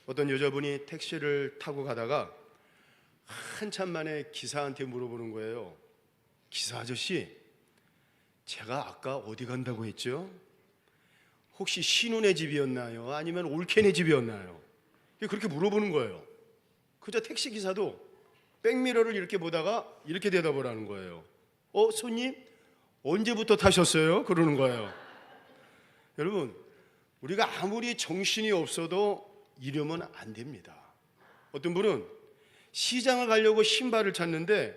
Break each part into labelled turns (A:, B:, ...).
A: 어떤 여자분이 택시를 타고 가다가 한참 만에 기사한테 물어보는 거예요. 기사 아저씨, 제가 아까 어디 간다고 했죠? 혹시 신혼의 집이었나요? 아니면 올케네 집이었나요? 그렇게 물어보는 거예요. 그저 택시 기사도 백미러를 이렇게 보다가 이렇게 대답을 하는 거예요. 손님, 언제부터 타셨어요? 그러는 거예요. 여러분, 우리가 아무리 정신이 없어도 이러면 안 됩니다. 어떤 분은 시장을 가려고 신발을 찾는데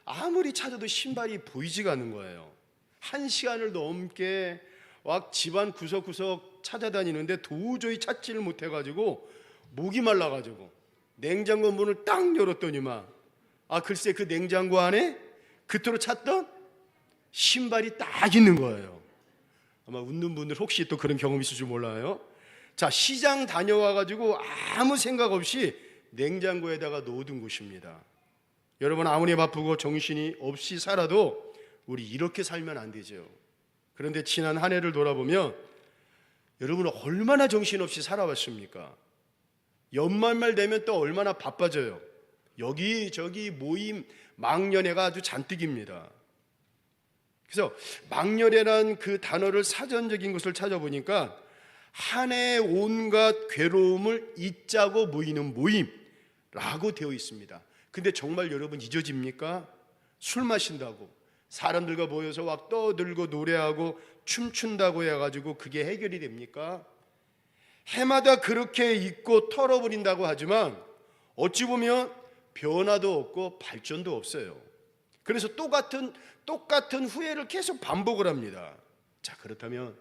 A: 아무리 찾아도 신발이 보이지가 않는 거예요. 1시간을 넘게 막 집안 구석구석 찾아다니는데 도저히 찾지를 못해가지고 목이 말라가지고 냉장고 문을 딱 열었더니만 글쎄 그 냉장고 안에 그토록 찾던 신발이 딱 있는 거예요. 아마 웃는 분들 혹시 또 그런 경험 있을지 몰라요. 자, 시장 다녀와가지고 아무 생각 없이 냉장고에다가 넣어둔 것입니다. 여러분, 아무리 바쁘고 정신이 없이 살아도 우리 이렇게 살면 안 되죠. 그런데 지난 한 해를 돌아보면 여러분 얼마나 정신없이 살아왔습니까? 연말말 되면 또 얼마나 바빠져요. 여기저기 모임, 막년회가 아주 잔뜩입니다. 그래서 막년회란 그 단어를 사전적인 것을 찾아보니까 한 해의 온갖 괴로움을 잊자고 모이는 모임라고 되어 있습니다. 근데 정말 여러분 잊어집니까? 술 마신다고 사람들과 모여서 막 떠들고 노래하고 춤춘다고 해가지고 그게 해결이 됩니까? 해마다 그렇게 잊고 털어버린다고 하지만 어찌 보면 변화도 없고 발전도 없어요. 그래서 똑같은 후회를 계속 반복을 합니다. 자, 그렇다면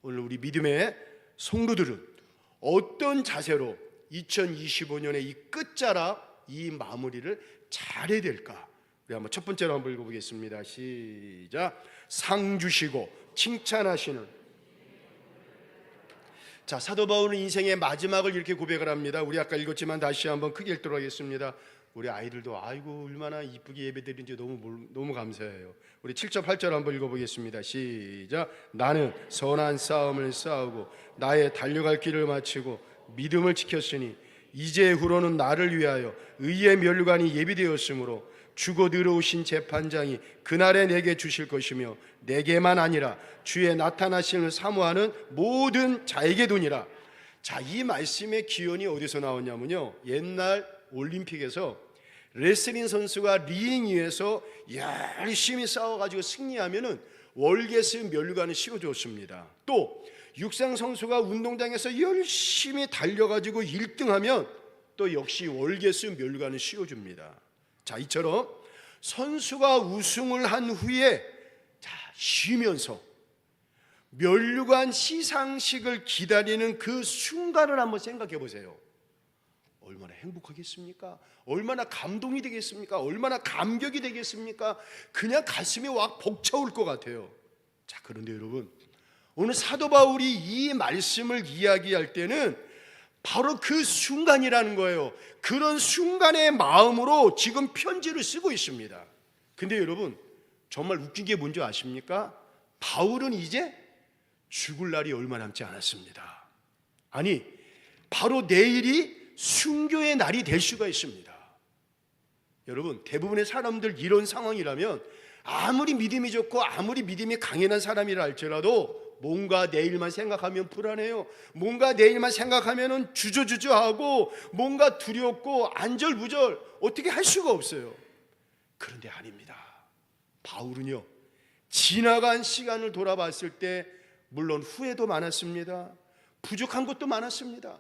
A: 오늘 우리 믿음의 성도들은 어떤 자세로 2025년의 이 끝자락, 이 마무리를 잘해야 될까? 우리 한번 첫 번째로 한번 읽어보겠습니다. 시작. 상 주시고 칭찬하시는. 자, 사도 바울은 인생의 마지막을 이렇게 고백을 합니다. 우리 아까 읽었지만 다시 한번 크게 읽도록 하겠습니다. 우리 아이들도 아이고 얼마나 이쁘게 예배드리는지 너무 감사해요. 우리 7절 8절 한번 읽어보겠습니다. 시작. 나는 선한 싸움을 싸우고 나의 달려갈 길을 마치고 믿음을 지켰으니 이제후로는 나를 위하여 의의 면류관이 예비되었으므로 주고 들어오신 재판장이 그날에 내게 주실 것이며 내게만 아니라 주의 나타나심을 사모하는 모든 자에게 도니라. 자, 이 말씀의 기원이 어디서 나왔냐면요, 옛날 올림픽에서 레슬링 선수가 링 위에서 열심히 싸워가지고 승리하면은 월계수 면류관을 씌워줬습니다. 또 육상 선수가 운동장에서 열심히 달려가지고 1등하면 또 역시 월계수 면류관을 씌워줍니다. 자, 이처럼 선수가 우승을 한 후에 쉬면서 면류관 시상식을 기다리는 그 순간을 한번 생각해 보세요. 얼마나 행복하겠습니까? 얼마나 감동이 되겠습니까? 얼마나 감격이 되겠습니까? 그냥 가슴이 막 벅차올 것 같아요. 자, 그런데 여러분, 오늘 사도 바울이 이 말씀을 이야기할 때는 바로 그 순간이라는 거예요. 그런 순간의 마음으로 지금 편지를 쓰고 있습니다. 근데 여러분, 정말 웃긴 게 뭔지 아십니까? 바울은 이제 죽을 날이 얼마 남지 않았습니다. 아니, 바로 내일이 순교의 날이 될 수가 있습니다. 여러분, 대부분의 사람들 이런 상황이라면 아무리 믿음이 좋고 아무리 믿음이 강인한 사람이라 할지라도 뭔가 내일만 생각하면 불안해요. 뭔가 내일만 생각하면 주저주저하고 뭔가 두렵고 안절부절 어떻게 할 수가 없어요. 그런데 아닙니다. 바울은요, 지나간 시간을 돌아봤을 때 물론 후회도 많았습니다. 부족한 것도 많았습니다.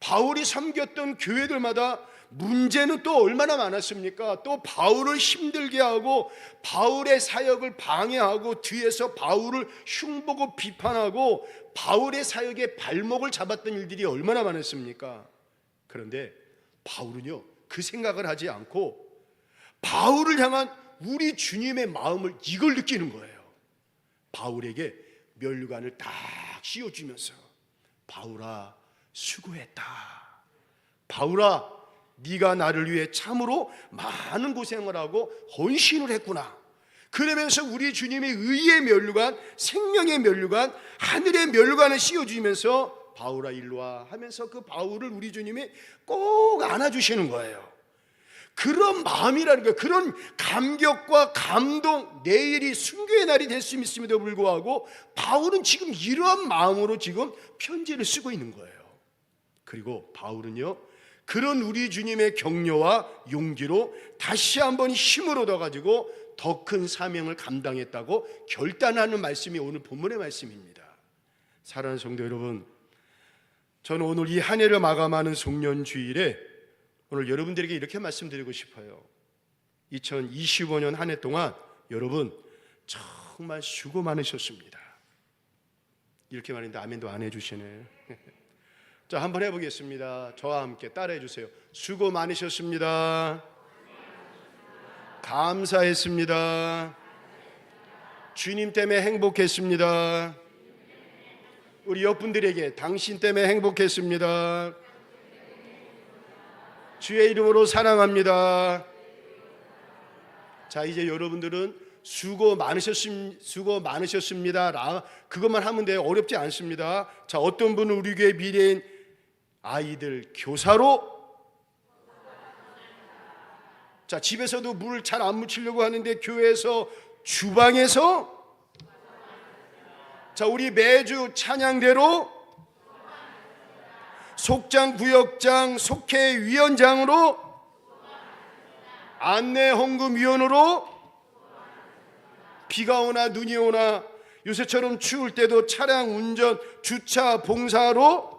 A: 바울이 섬겼던 교회들마다 문제는 또 얼마나 많았습니까? 또 바울을 힘들게 하고 바울의 사역을 방해하고 뒤에서 바울을 흉보고 비판하고 바울의 사역의 발목을 잡았던 일들이 얼마나 많았습니까? 그런데 바울은요, 그 생각을 하지 않고 바울을 향한 우리 주님의 마음을 이걸 느끼는 거예요. 바울에게 면류관을 딱 씌워주면서 바울아 수고했다. 바울아 네가 나를 위해 참으로 많은 고생을 하고 헌신을 했구나. 그러면서 우리 주님의 의의 면류관, 생명의 면류관, 하늘의 면류관을 씌워주면서 바울아 일로 와 하면서 그 바울을 우리 주님이 꼭 안아주시는 거예요. 그런 마음이라는 거예요. 그런 감격과 감동, 내일이 순교의 날이 될 수 있음에도 불구하고 바울은 지금 이러한 마음으로 지금 편지를 쓰고 있는 거예요. 그리고 바울은요, 그런 우리 주님의 격려와 용기로 다시 한번 힘을 얻어가지고 더 큰 사명을 감당했다고 결단하는 말씀이 오늘 본문의 말씀입니다. 사랑하는 성도 여러분, 저는 오늘 이 한 해를 마감하는 송년주일에 오늘 여러분들에게 이렇게 말씀드리고 싶어요. 2025년 한 해 동안 여러분 정말 수고 많으셨습니다. 이렇게 말했는데 아멘도 안 해주시네. 자, 한번 해보겠습니다. 저와 함께 따라해 주세요. 수고 많으셨습니다. 감사했습니다. 주님 때문에 행복했습니다. 우리 옆분들에게 당신 때문에 행복했습니다. 주의 이름으로 사랑합니다. 자, 이제 여러분들은 수고 많으셨습니다. 그것만 하면 돼요. 어렵지 않습니다. 자, 어떤 분은 우리 교회 미래인 아이들 교사로, 자, 집에서도 물 잘 안 묻히려고 하는데 교회에서 주방에서, 자, 우리 매주 찬양대로 속장, 구역장, 속회위원장으로, 안내 헌금위원으로, 비가 오나 눈이 오나 요새처럼 추울 때도 차량 운전, 주차 봉사로,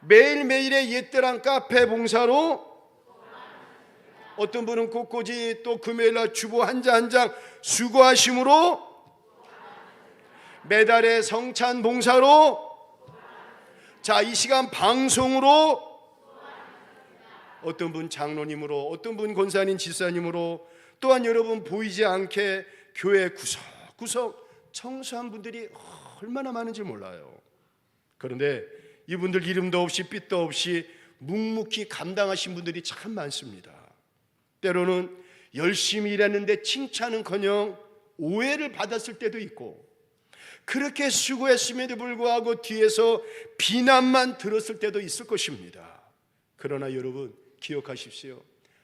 A: 매일매일의 옛뜰한 카페 봉사로, 어떤 분은 꽃꽂이, 또 금요일날 주보 한 장 한 장 수고하심으로, 매달의 성찬 봉사로, 자, 이 시간 방송으로, 어떤 분 장로님으로, 어떤 분 권사님 집사님으로, 또한 여러분 보이지 않게 교회 구석구석 청소한 분들이 얼마나 많은지 몰라요. 그런데 이분들 이름도 없이 빚도 없이 묵묵히 감당하신 분들이 참 많습니다. 때로는 열심히 일했는데 칭찬은커녕 오해를 받았을 때도 있고, 그렇게 수고했음에도 불구하고 뒤에서 비난만 들었을 때도 있을 것입니다. 그러나 여러분 기억하십시오.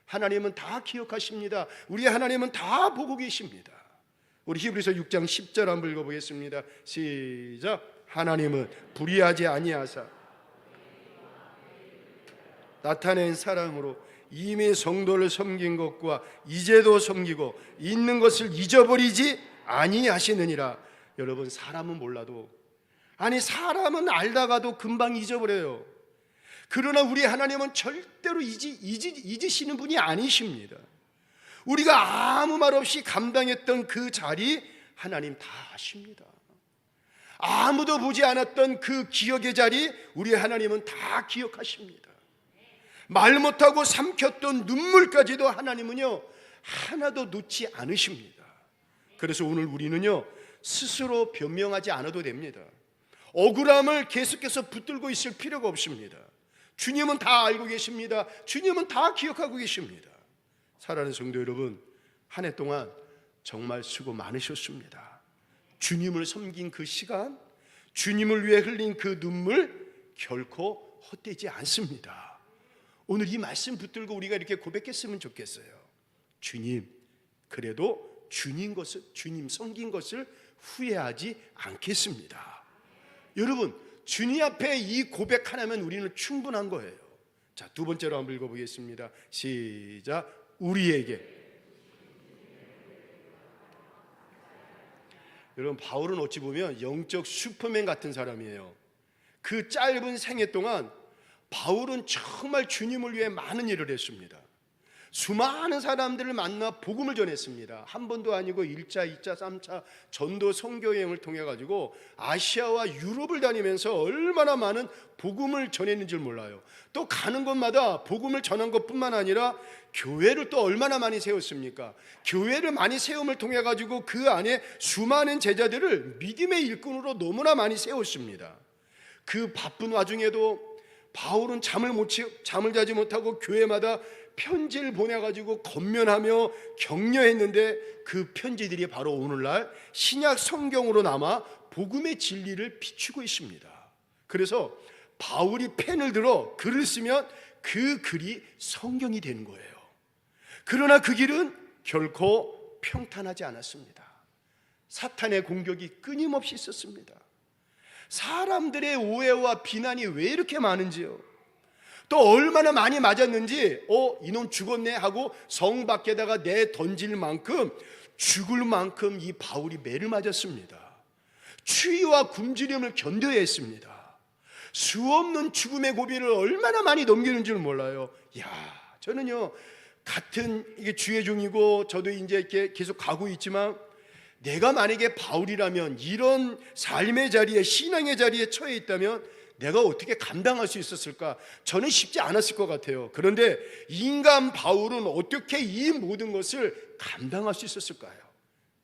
A: 하나님은 다 기억하십니다. 우리 하나님은 다 보고 계십니다. 우리 히브리서 6장 10절 한번 읽어보겠습니다. 시작. 하나님은 불의하지 아니하사 나타낸 사랑으로 이미 성도를 섬긴 것과 이제도 섬기고 있는 것을 잊어버리지 아니하시느니라. 여러분, 사람은 몰라도, 아니 사람은 알다가도 금방 잊어버려요. 그러나 우리 하나님은 절대로 잊으시는 분이 아니십니다. 우리가 아무 말 없이 감당했던 그 자리 하나님 다 아십니다. 아무도 보지 않았던 그 기억의 자리 우리 하나님은 다 기억하십니다. 말 못하고 삼켰던 눈물까지도 하나님은요 하나도 놓지 않으십니다. 그래서 오늘 우리는요 스스로 변명하지 않아도 됩니다. 억울함을 계속해서 붙들고 있을 필요가 없습니다. 주님은 다 알고 계십니다. 주님은 다 기억하고 계십니다. 사랑하는 성도 여러분, 한 해 동안 정말 수고 많으셨습니다. 주님을 섬긴 그 시간, 주님을 위해 흘린 그 눈물 결코 헛되지 않습니다. 오늘 이 말씀 붙들고 우리가 이렇게 고백했으면 좋겠어요. 주님, 그래도 주님 섬긴 것을 후회하지 않겠습니다. 여러분, 주님 앞에 이 고백 하나면 우리는 충분한 거예요. 자, 두 번째로 한번 읽어보겠습니다. 시작. 우리에게. 여러분, 바울은 어찌 보면 영적 슈퍼맨 같은 사람이에요. 그 짧은 생애 동안 바울은 정말 주님을 위해 많은 일을 했습니다. 수많은 사람들을 만나 복음을 전했습니다. 한 번도 아니고 1차, 2차, 3차 전도 선교 여행을 통해 가지고 아시아와 유럽을 다니면서 얼마나 많은 복음을 전했는지 몰라요. 또 가는 곳마다 복음을 전한 것뿐만 아니라 교회를 또 얼마나 많이 세웠습니까? 교회를 많이 세움을 통해 가지고 그 안에 수많은 제자들을 믿음의 일꾼으로 너무나 많이 세웠습니다. 그 바쁜 와중에도 바울은 잠을 자지 못하고 교회마다 편지를 보내가지고 권면하며 격려했는데 그 편지들이 바로 오늘날 신약 성경으로 남아 복음의 진리를 비추고 있습니다. 그래서 바울이 펜을 들어 글을 쓰면 그 글이 성경이 되는 거예요. 그러나 그 길은 결코 평탄하지 않았습니다. 사탄의 공격이 끊임없이 있었습니다. 사람들의 오해와 비난이 왜 이렇게 많은지요. 또 얼마나 많이 맞았는지 이놈 죽었네 하고 성 밖에다가 내 던질 만큼 죽을 만큼 이 바울이 매를 맞았습니다. 추위와 굶주림을 견뎌야 했습니다. 수없는 죽음의 고비를 얼마나 많이 넘기는 줄 몰라요. 저는요 같은 이게 주의 종이고 저도 이제 이렇게 계속 가고 있지만 내가 만약에 바울이라면 이런 삶의 자리에 신앙의 자리에 처해 있다면 내가 어떻게 감당할 수 있었을까? 저는 쉽지 않았을 것 같아요. 그런데 인간 바울은 어떻게 이 모든 것을 감당할 수 있었을까요?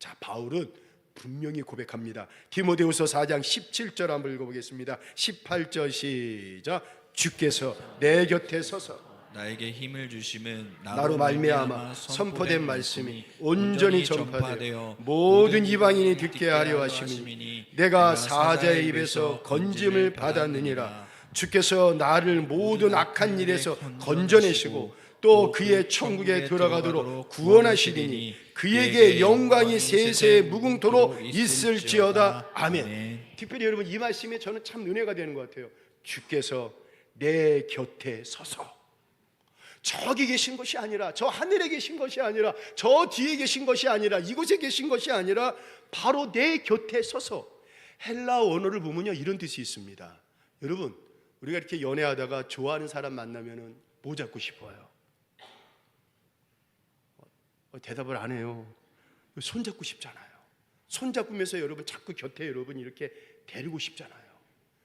A: 자, 바울은 분명히 고백합니다. 디모데후서 4장 17절 한번 읽어보겠습니다. 18절 시작. 주께서 내 곁에 서서
B: 나에게 힘을 주심은
A: 나로 말미암아 선포된 말씀이 온전히 전파되어 모든 이방인이 듣게 하려 하심이니 내가 사자의 입에서 건짐을 받았느니라. 주께서 나를 모든 악한 일에서 건져내시고 또 그의 천국에 들어가도록 구원하시리니 그에게 영광이 세세 무궁토록 있을지어다. 아멘. 특별히 여러분 이 말씀에 저는 참 은혜가 되는 것 같아요. 주께서 내 곁에 서서, 저기 계신 것이 아니라, 저 하늘에 계신 것이 아니라, 저 뒤에 계신 것이 아니라, 이곳에 계신 것이 아니라 바로 내 곁에 서서. 헬라어 언어를 보면요 이런 뜻이 있습니다. 여러분 우리가 이렇게 연애하다가 좋아하는 사람 만나면은 뭐 잡고 싶어요? 대답을 안 해요. 손 잡고 싶잖아요. 손 잡으면서 여러분 자꾸 곁에 여러분 이렇게 데리고 싶잖아요.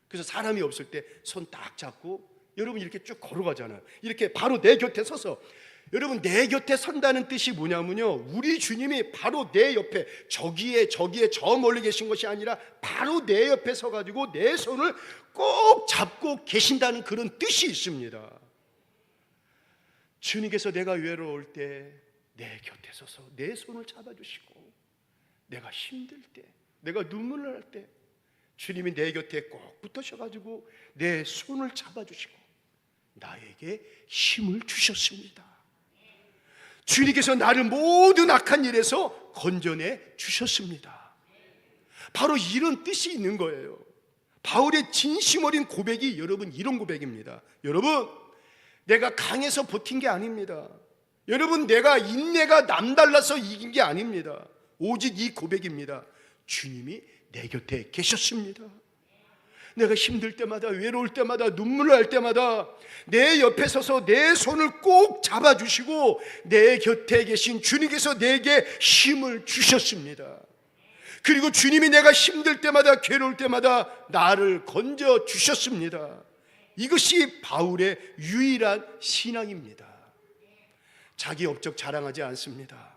A: 그래서 사람이 없을 때 손 딱 잡고 여러분 이렇게 쭉 걸어가잖아요. 이렇게 바로 내 곁에 서서. 여러분 내 곁에 선다는 뜻이 뭐냐면요, 우리 주님이 바로 내 옆에, 저기에 저 멀리 계신 것이 아니라 바로 내 옆에 서가지고 내 손을 꼭 잡고 계신다는 그런 뜻이 있습니다. 주님께서 내가 외로울 때 내 곁에 서서 내 손을 잡아주시고, 내가 힘들 때, 내가 눈물을 날 때 주님이 내 곁에 꼭 붙으셔가지고 내 손을 잡아주시고 나에게 힘을 주셨습니다. 주님께서 나를 모든 악한 일에서 건져내 주셨습니다. 바로 이런 뜻이 있는 거예요. 바울의 진심 어린 고백이 여러분 이런 고백입니다. 여러분 내가 강해서 버틴 게 아닙니다. 여러분 내가 인내가 남달라서 이긴 게 아닙니다. 오직 이 고백입니다. 주님이 내 곁에 계셨습니다. 내가 힘들 때마다, 외로울 때마다, 눈물 날 때마다 내 옆에 서서 내 손을 꼭 잡아주시고 내 곁에 계신 주님께서 내게 힘을 주셨습니다. 그리고 주님이 내가 힘들 때마다, 괴로울 때마다 나를 건져 주셨습니다. 이것이 바울의 유일한 신앙입니다. 자기 업적 자랑하지 않습니다.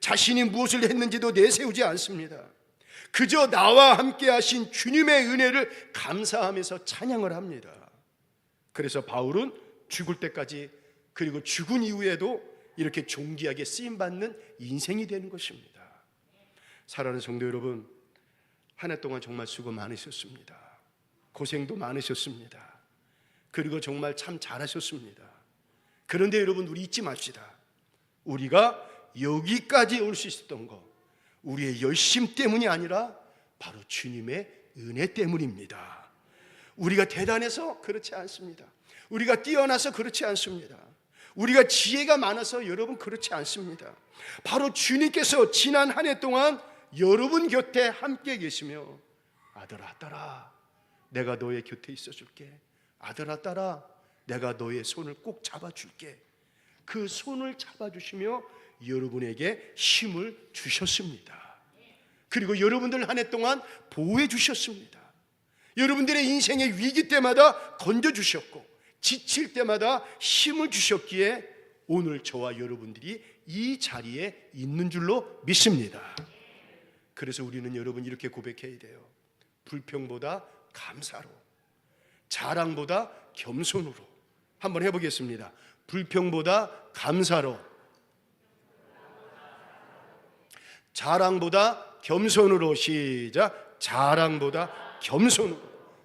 A: 자신이 무엇을 했는지도 내세우지 않습니다. 그저 나와 함께 하신 주님의 은혜를 감사하면서 찬양을 합니다. 그래서 바울은 죽을 때까지, 그리고 죽은 이후에도 이렇게 존귀하게 쓰임받는 인생이 되는 것입니다. 사랑하는 성도 여러분, 한 해 동안 정말 수고 많으셨습니다. 고생도 많으셨습니다. 그리고 정말 참 잘하셨습니다. 그런데 여러분 우리 잊지 맙시다. 우리가 여기까지 올 수 있었던 것, 우리의 열심 때문이 아니라 바로 주님의 은혜 때문입니다. 우리가 대단해서 그렇지 않습니다. 우리가 뛰어나서 그렇지 않습니다. 우리가 지혜가 많아서 여러분 그렇지 않습니다. 바로 주님께서 지난 한 해 동안 여러분 곁에 함께 계시며, 아들아 딸아 내가 너의 곁에 있어줄게, 아들아 딸아 내가 너의 손을 꼭 잡아줄게, 그 손을 잡아주시며 여러분에게 힘을 주셨습니다. 그리고 여러분들 한 해 동안 보호해 주셨습니다. 여러분들의 인생의 위기 때마다 건져주셨고 지칠 때마다 힘을 주셨기에 오늘 저와 여러분들이 이 자리에 있는 줄로 믿습니다. 그래서 우리는 여러분 이렇게 고백해야 돼요. 불평보다 감사로, 자랑보다 겸손으로. 한번 해보겠습니다. 불평보다 감사로, 자랑보다 겸손으로. 시작. 자랑보다 겸손으로.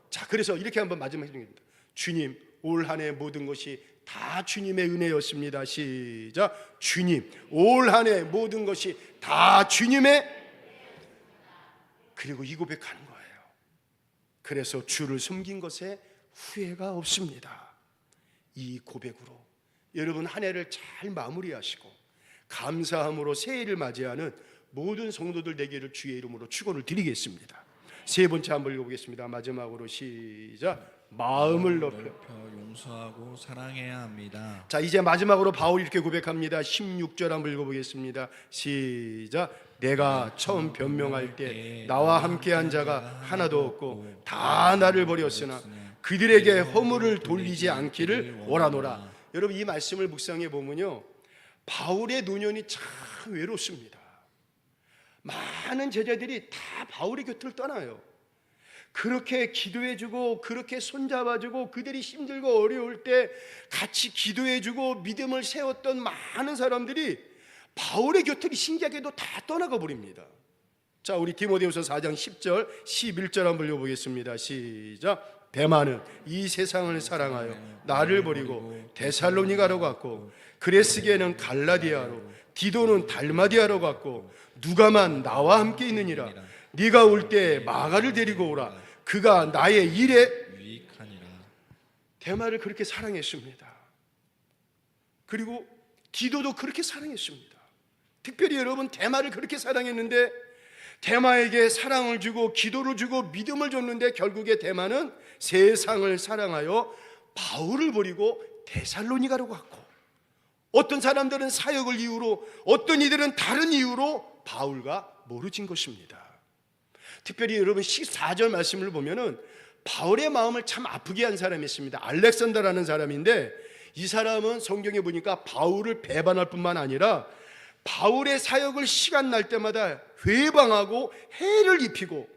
A: 자, 그래서 이렇게 한번 마지막 해줍니다. 주님, 올 한 해 모든 것이 다 주님의 은혜였습니다. 시작. 주님, 올 한 해 모든 것이 다 주님의. 그리고 이 고백하는 거예요. 그래서 주를 섬긴 것에 후회가 없습니다. 이 고백으로 여러분 한 해를 잘 마무리하시고 감사함으로 새해를 맞이하는 모든 성도들 되기를 주의 이름으로 축원을 드리겠습니다. 세 번째 한번 읽어보겠습니다. 마지막으로 시작. 마음을 높여
B: 용서하고 사랑해야 합니다.
A: 자, 이제 마지막으로 바울이 이렇게 고백합니다. 16절 한번 읽어보겠습니다. 시작. 내가 처음 변명할 때 나와 함께한 자가 하나도 없고 다 나를 버렸으나 그들에게 허물을 돌리지 않기를 원하노라. 여러분, 이 말씀을 묵상해 보면요, 바울의 노년이 참 외롭습니다. 많은 제자들이 다 바울의 곁을 떠나요. 그렇게 기도해주고 그렇게 손잡아주고 그들이 힘들고 어려울 때 같이 기도해주고 믿음을 세웠던 많은 사람들이 바울의 곁을 신기하게도 다 떠나가 버립니다. 자, 우리 디모데후서 4장 10절 11절 한번 읽어보겠습니다. 시작. 데마는 이 세상을 사랑하여 나를 버리고 데살로니가로 갔고 그레스게는 갈라디아로 디도는 달마디아로 갔고 누가만 나와 함께 있느니라. 네가 올 때 마가를 데리고 오라. 그가 나의 일에
B: 유익하니라.
A: 데마를 그렇게 사랑했습니다. 그리고 디도도 그렇게 사랑했습니다. 특별히 여러분, 데마를 그렇게 사랑했는데 데마에게 사랑을 주고 기도를 주고 믿음을 줬는데 결국에 데마는 세상을 사랑하여 바울을 버리고 데살로니가로 갔고, 어떤 사람들은 사역을 이유로, 어떤 이들은 다른 이유로 바울과 멀어진 것입니다. 특별히 여러분 14절 말씀을 보면은 바울의 마음을 참 아프게 한 사람이 있습니다. 알렉산더라는 사람인데, 이 사람은 성경에 보니까 바울을 배반할 뿐만 아니라 바울의 사역을 시간 날 때마다 회방하고 해를 입히고,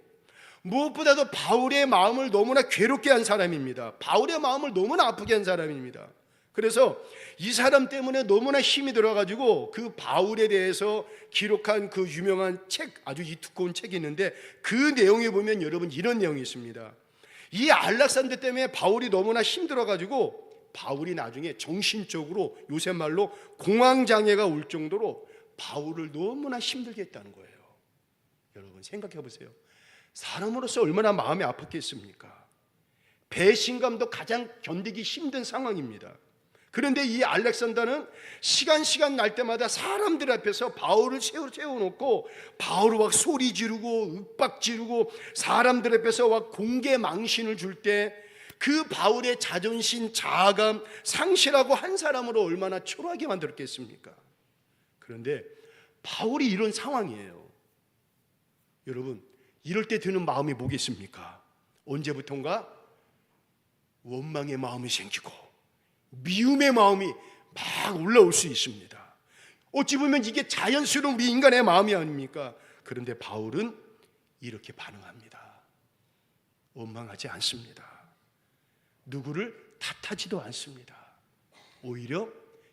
A: 무엇보다도 바울의 마음을 너무나 괴롭게 한 사람입니다. 바울의 마음을 너무나 아프게 한 사람입니다. 그래서 이 사람 때문에 너무나 힘이 들어가지고 그 바울에 대해서 기록한 그 유명한 책, 아주 이 두꺼운 책이 있는데 그 내용에 보면 여러분 이런 내용이 있습니다. 이 알렉산더 때문에 바울이 너무나 힘들어가지고 바울이 나중에 정신적으로, 요새 말로 공황장애가 올 정도로 바울을 너무나 힘들게 했다는 거예요. 여러분 생각해 보세요. 사람으로서 얼마나 마음이 아팠겠습니까? 배신감도 가장 견디기 힘든 상황입니다. 그런데 이 알렉산더는 시간 날 때마다 사람들 앞에서 바울을 세워놓고 바울을 막 소리 지르고 윽박 지르고 사람들 앞에서 막 공개 망신을 줄 때 그 바울의 자존심, 자아감 상실하고 한 사람으로 얼마나 초라하게 만들었겠습니까? 그런데 바울이 이런 상황이에요. 여러분, 이럴 때 드는 마음이 뭐겠습니까? 언제부턴가 원망의 마음이 생기고 미움의 마음이 막 올라올 수 있습니다. 어찌 보면 이게 자연스러운 우리 인간의 마음이 아닙니까? 그런데 바울은 이렇게 반응합니다. 원망하지 않습니다. 누구를 탓하지도 않습니다. 오히려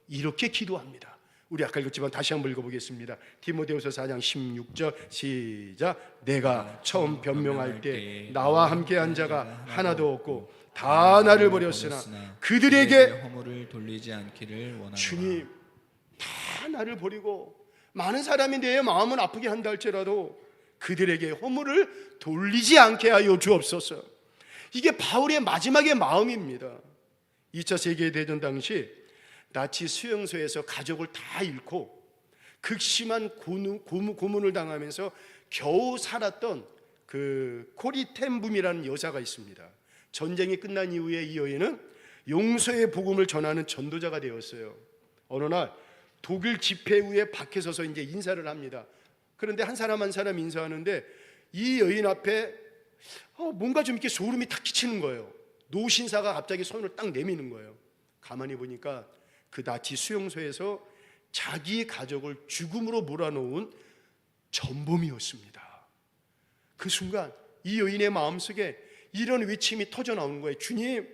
A: 이렇게 기도합니다. 우리 아까 읽었지만 다시 한번 읽어보겠습니다. 디모데후서 4장 16절 시작. 내가 처음 변명할 때 나와 함께한 자가 하나도 없고 다 나를 버렸으나 그들에게
B: 허물을 돌리지 않기를 원하노라.
A: 주님, 다 나를 버리고 많은 사람이 내 마음은 아프게 한다 할지라도 그들에게 허물을 돌리지 않게 하여 주옵소서. 이게 바울의 마지막의 마음입니다. 2차 세계대전 당시 나치 수용소에서 가족을 다 잃고 극심한 고문을 당하면서 겨우 살았던 그 코리 텐붐이라는 여자가 있습니다. 전쟁이 끝난 이후에 이 여인은 용서의 복음을 전하는 전도자가 되었어요. 어느 날 독일 집회 후에 밖에 서서 이제 인사를 합니다. 그런데 한 사람 인사하는데 이 여인 앞에 뭔가 좀 이렇게 소름이 탁 끼치는 거예요. 노신사가 갑자기 손을 딱 내미는 거예요. 가만히 보니까 그 나치 수용소에서 자기 가족을 죽음으로 몰아놓은 전범이었습니다. 그 순간 이 여인의 마음속에 이런 외침이 터져 나오는 거예요. 주님,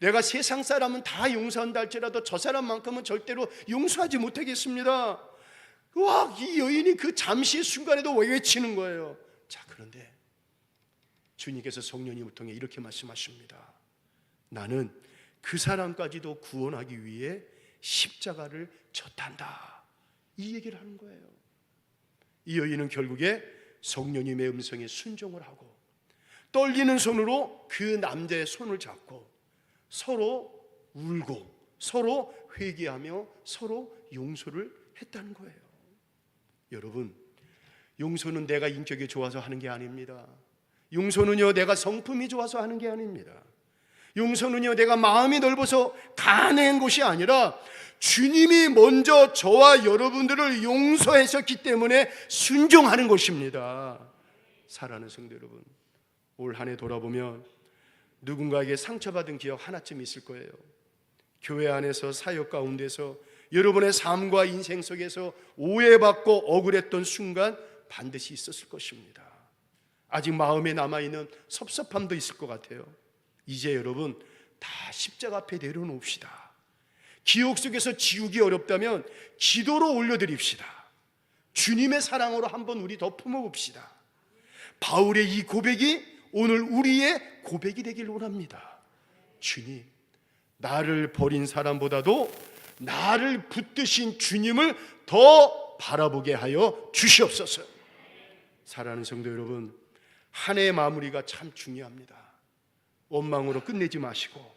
A: 내가 세상 사람은 다 용서한다 할지라도 저 사람만큼은 절대로 용서하지 못하겠습니다. 와, 이 여인이 그 잠시의 순간에도 외치는 거예요. 자, 그런데 주님께서 성령님을 통해 이렇게 말씀하십니다. 나는 그 사람까지도 구원하기 위해 십자가를 졌단다. 이 얘기를 하는 거예요. 이 여인은 결국에 성령님의 음성에 순종을 하고 떨리는 손으로 그 남자의 손을 잡고 서로 울고 서로 회개하며 서로 용서를 했다는 거예요. 여러분, 용서는 내가 인격이 좋아서 하는 게 아닙니다. 용서는요, 내가 성품이 좋아서 하는 게 아닙니다. 용서는요, 내가 마음이 넓어서 가능한 것이 아니라 주님이 먼저 저와 여러분들을 용서하셨기 때문에 순종하는 것입니다. 사랑하는 성도 여러분, 올 한 해 돌아보면 누군가에게 상처받은 기억 하나쯤 있을 거예요. 교회 안에서 사역 가운데서 여러분의 삶과 인생 속에서 오해받고 억울했던 순간 반드시 있었을 것입니다. 아직 마음에 남아있는 섭섭함도 있을 것 같아요. 이제 여러분 다 십자가 앞에 내려놓읍시다. 기억 속에서 지우기 어렵다면 기도로 올려드립시다. 주님의 사랑으로 한번 우리 더 품어봅시다. 바울의 이 고백이 오늘 우리의 고백이 되길 원합니다. 주님, 나를 버린 사람보다도 나를 붙드신 주님을 더 바라보게 하여 주시옵소서. 사랑하는 성도 여러분, 한 해의 마무리가 참 중요합니다. 원망으로 끝내지 마시고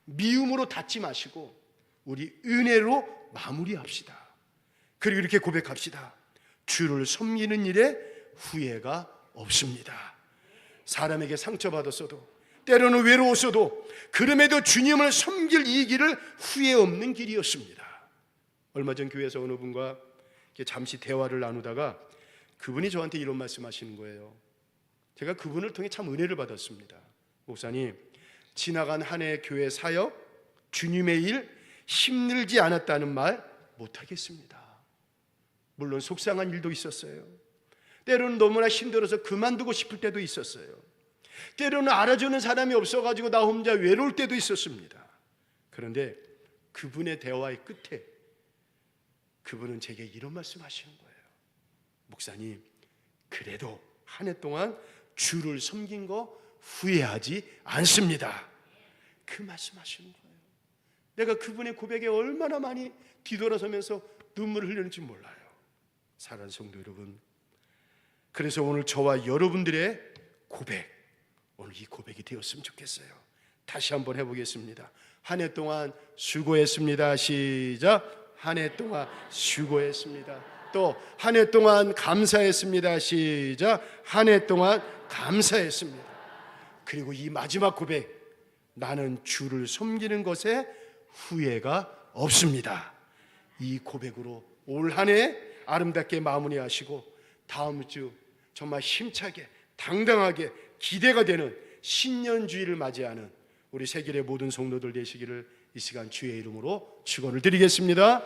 A: 미움으로 닫지 마시고 우리 은혜로 마무리합시다. 그리고 이렇게 고백합시다. 주를 섬기는 일에 후회가 없습니다. 사람에게 상처받았어도 때로는 외로웠어도 그럼에도 주님을 섬길 이 길을 후회 없는 길이었습니다. 얼마 전 교회에서 어느 분과 잠시 대화를 나누다가 그분이 저한테 이런 말씀하시는 거예요. 제가 그분을 통해 참 은혜를 받았습니다. 목사님, 지나간 한 해 교회 사역, 주님의 일 힘들지 않았다는 말 못하겠습니다. 물론 속상한 일도 있었어요. 때로는 너무나 힘들어서 그만두고 싶을 때도 있었어요. 때로는 알아주는 사람이 없어가지고 나 혼자 외로울 때도 있었습니다. 그런데 그분의 대화의 끝에 그분은 제게 이런 말씀하시는 거예요. 목사님, 그래도 한 해 동안 주를 섬긴 거 후회하지 않습니다. 그 말씀하시는 거예요. 내가 그분의 고백에 얼마나 많이 뒤돌아서면서 눈물을 흘렸는지 몰라요. 사랑하는 성도 여러분, 그래서 오늘 저와 여러분들의 고백, 오늘 이 고백이 되었으면 좋겠어요. 다시 한번 해보겠습니다. 한 해 동안 수고했습니다. 시작. 한 해 동안 수고했습니다. 또 한 해 동안 감사했습니다. 시작. 한 해 동안 감사했습니다. 그리고 이 마지막 고백, 나는 주를 섬기는 것에 후회가 없습니다. 이 고백으로 올 한 해 아름답게 마무리하시고 다음 주 정말 힘차게 당당하게 기대가 되는 신년주의를 맞이하는 우리 세계의 모든 성도들 되시기를 이 시간 주의 이름으로 축원을 드리겠습니다.